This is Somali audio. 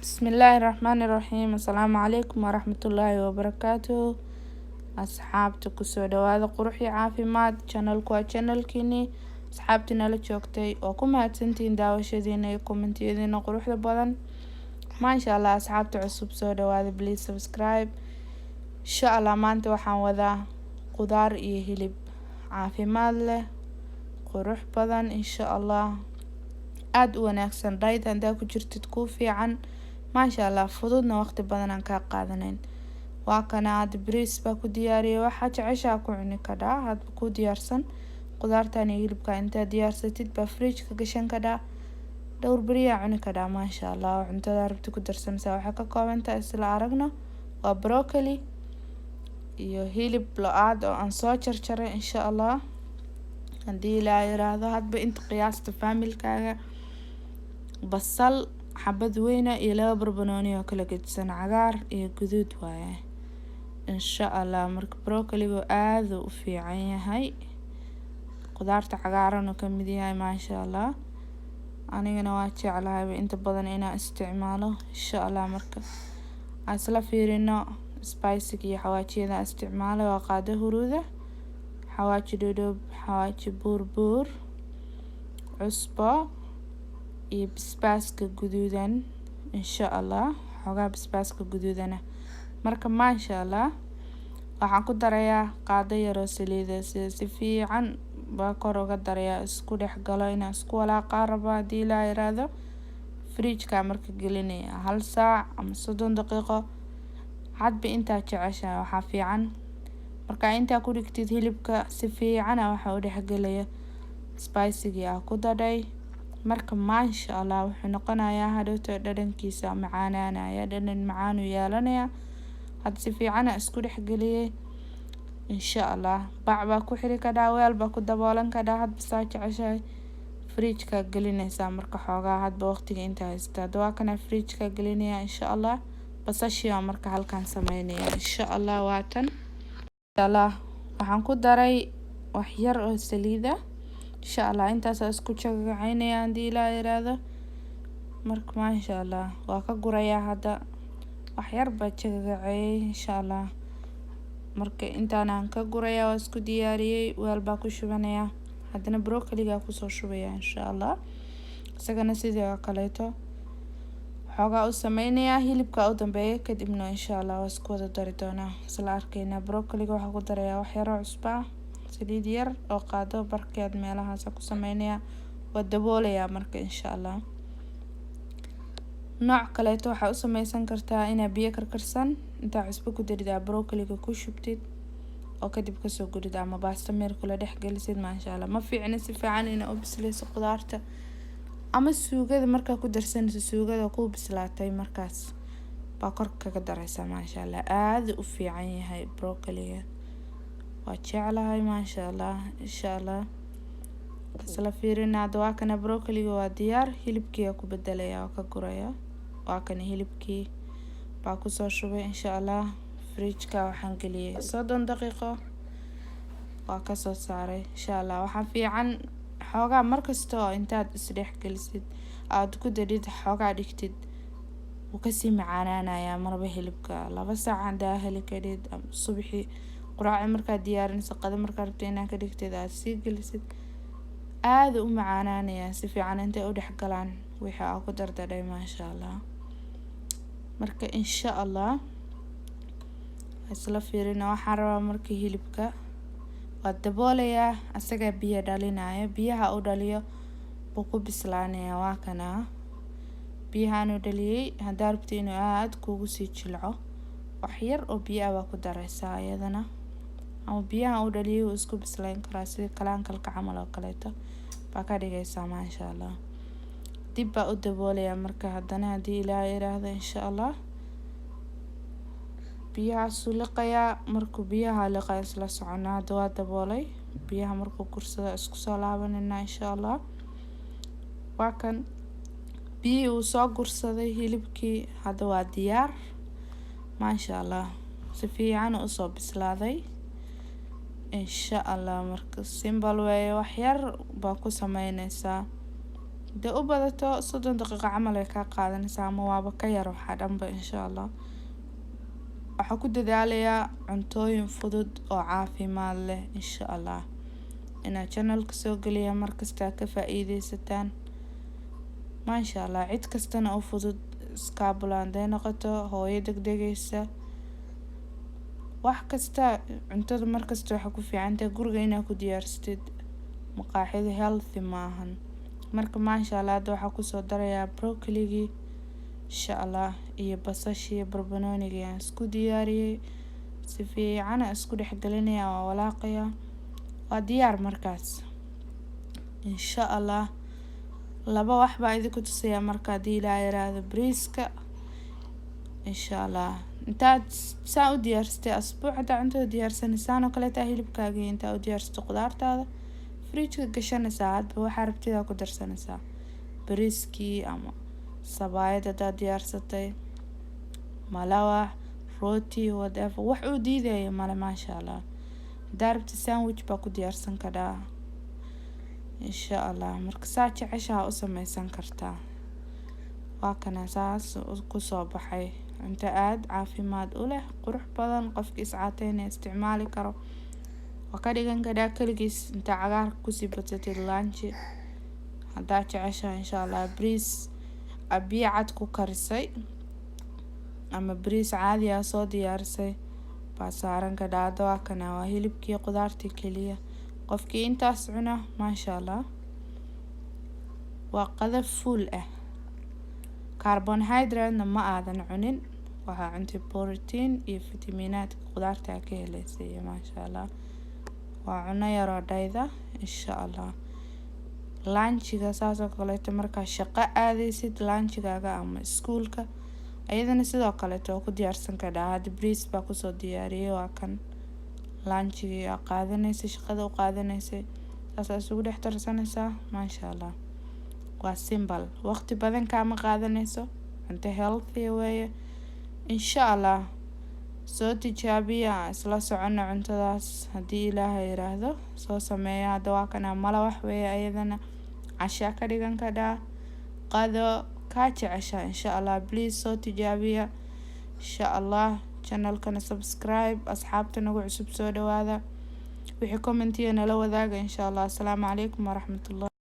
بسم الله الرحمن الرحيم. السلام عليكم ورحمة الله وبركاته. أصحابتي kusoo dhawaada qurux iyo caafimaad. Channelku waa channelkiini asxaabtii nala joogtay oo ku mahadsantiin daawashadiina iyo kommentiyadiina quruxda badan. Maasha Allah asxaabta cusub soo dhawaada, please subscribe. Insha Allah maanta waxaan wadaa qudaar iyo hilib caafimaad leh, qurux badan insha Allah. aad u wanaagsan diet hadaa ku jirtid ku fiican. maasha Allah fududna waqti badan aan ka qaadanayn. waa kana aad bariis baa ku diyaariyay, waxa jeceshaa ku cuni karaa had ku diyaarsan. qudaartan iyo hilibka inta diyaarsatid baa fridge ka gashan karaa, dhowr bari aa cuni karaa. maasha Allah cuntada rabti ku darsanaysaa waxa ka kooban tahay isla aragno waa broccoli iyo hilib lo'aad oo aan soo jarjaray insha Allah. hadii la yiraahdo hadba inta qiyaasta familkaaga. basal xabad weyna iyo laba barbanooni oo kala gedsan, cagaar iyo guduud waaye insha Allah. marka broccoliga aad u fiican yahay, qudaarta cagaaran oo kamid yahay maasha Allah. anigana waa jeclahay inta badan inaan isticmaalo insha Allah. marka asla fiirino spicy iyo xawaajiyada isticmaalo waa qaado huruuda, xawaaji dhudhub, xawaaji buur, cusbo iyo basbaaska guduudan insha Allah. xogaa basbaaska guduudana marka maasha Allah waxaan ku darayaa qaado yar oo saliid si fiican baa kor uga darayaa, isku dhex galo inaan isku walaaqaa rabaa. hadii la yiraahdo fridge ka marka gelinaya 1 saac ama 30 daqiiqo hadba inta jeceshahay. waxa fiican marka inta ku dhigtid hilibka si fiican waxa u dhex galaya spicy-ga ku daday. marka maasha Allah wuxuu noqonayaa hadhowto dhadhankiisa macaananaya, dhadhan macaan u yeelanaya. had si fiican isku dhex galiyay insha Allah. bacba ku xiri karaa, weel ba ku daboolan karaa hadba saa jeceshahay. fridge ka gelinaysa marka xoogaa hadba waqtiga inta haysta waa kana fridge ka gelinaya insha Allah. basashiya marka halkan sameynaya insha Allah. waatan insha Allah waxaan ku daray wax yar oo saliida insha Allah. intaas isku jagacaynaya hadii la yiraahdo. marka maasha Allah waa ka guraya hadda wax yar ba jagacay insha Allah. marka intaan aan ka guraya waa isku diyaariyay, weel baa ku shubanaya, hadana broccoli-ga ku soo shubaya insha Allah. isagana sidoo kaleeto xoogaa u sameynaya hilibka u dambeeya kadibna insha Allah waa isku wada dari doonaa. isla arkayna broccoli-ga waxa ku daraya wax yar oo cusbo ah, saliid yar oo qaado barkeed meelahaas ku sameynaya, waa daboolaya marka insha Allah. nooc kaleeto waxa u sameysan kartaa ina biyo karkarsan inta cusbo ku darida broccoli-ga ku shubtid oo kadib ka soo gudid ama baasto meel kula dhex galisid. maasha Allah ma fiicna si fiican ina u bislayso qudaarta ama suugada marka ku darsanayso suugada ku bislaatay markaas baa kor kaga daraysa. maasha Allah aad u fiican yahay broccoli-ga, waa jeclahay maasha Allah insha Allah. isla fiirina waa kana broccoli-ga waa diyaar. hilibkii ku bedelaya oo ka guraya, waa kana hilibkii baa ku soo shubay insha Allah. fridge ka waxaan geliyay 30 daqiiqo waa ka soo saaray insha Allah. waxa fiican xoogaa markasto intaad isdhex galisid aad ku darid xoogaa dhigtid uu ka sii macaananaya. marba hilibka 2 saac hadaa heli kadid subaxi quraac marka diyaarinayso qado marka rabto inaad ka dhigtid aad sii galisid aad u macaananaya si fiican intay u dhex galaan waxa ku dardaday maasha Allah. marka insha Allah isla fiirina waxaan rabaa marka hilibka waa daboolaya asaga biyo dhalinaya, biyaha u dhaliyo buu ku bislaanaya. waa kana biyahan u dhaliyay hadaa rabto inuu aad kugu sii jilco wax yar oo biyo ah ku daraysaa iyadana, ama biyaha u dhaliyay isku bislayn karaa sida kalaankalka camal oo kaleeto baa ka dhigaysaa maasha Allah. dib baa u daboolaya marka hadana hadii Ilaahay yiraahdo insha Allah. biyaha suliqaya markuu biyaha liqay isla soconaa waa daboolay. biyaha markuu kursado isku soo laabanina insha Allah. waa kan biyo uu soo gursaday hilibkii hadda waa diyaar maasha Allah. si fiican u soo bislaaday insha Allah. marka simple way wax yar baa ku sameynaysaa dee u badato 30 daqiiqo camal ay kaa qaadanaysaa ama waaba ka yar waxaa dhanba insha Allah. waxaa ku dadaalayaa cuntooyin fudud oo caafimaad leh insha Allah inaa channelka soo geliya markasta ka faa'iideysataan. maasha Allah cid kastana oo fudud iskaabulaan day noqoto hooyo degdegaysa wax kasta cuntada markasta waxa ku fiican tahay guriga inaa ku diyaarsatid maqaaxida healthy maahan. marka maasha Allah hadda waxaa kusoo darayaa broccoli insha Allah iyo basasha iyo barbanooniga aan isku diyaariyay si fiican isku dhexgelinayaa waa walaaqayaa waa diyaar markaas insha Allah. laba wax baa idinku tusayaa marka hadii la yiraahdo bariiska insha Allah. intaad saa u diyaarsatay asbuucda cuntada diyaarsanaysaan oo kale taa hilibkaaga inta u diyaarsatay qudaartaada fridge-ka gashanaysaa hadba waxaa rabtida ku darsanaysaa bariiskii ama sabaayad hadaad diyaarsatay malawax rooti whatever wax uu diidayo male maasha Allah. hadaa rabtid sandwich baa ku diyaarsan karaa insha Allah. marka saa jeceshaha u samaysan kartaa waa kana saas kusoo baxay cunto aad caafimaad u leh qurux badan qofkii iscaateyna isticmaali karo. waa ka dhigan karaa kaligiis inta cagaar kusii badsatid lunch hadaa jeceshaha insha Allah. bariis biyo cad ku karisay ama bariis caadi ah soo diyaarisay baa saaran ka dhacdo waa kana waa hilibkii qudaartii kaliya qofkii intaas cuna maasha Allah waa qada full ah. carbohydrate ma aadan cunin waxaa cuntay protein iyo fitamiinaadka qudaarta ka helaysay maasha Allah. waa cuno yaroo dhayda insha Allah. lunchiga saas oo kale markaa shaqo aadaysid lunchigaaga ama iskuulka ayadana sidoo kale ku diyaarsan karaa. hadda bariis baa kusoo diyaariyay waa kan lunchigii aa qaadanaysay shaqada u qaadanaysay saas isugu dhex darsanaysaa maasha Allah. waa simple waqti badan kaama qaadanayso cunto healthy weeye insha Allah. soo tijaabiya isla socono cuntadaas hadii Ilaahay yiraahdo soo sameeya. hadda waa kana malawax weeye ayadana casha ka dhigan karaa qado ka jecesha insha Allah. please soo tijaabiya insha Allah. channelkana subscribe asxaabta nagu cusub soo dhawaada wixii comment nala wadaaga insha Allah. assalaamu calaykum waraxmatullahi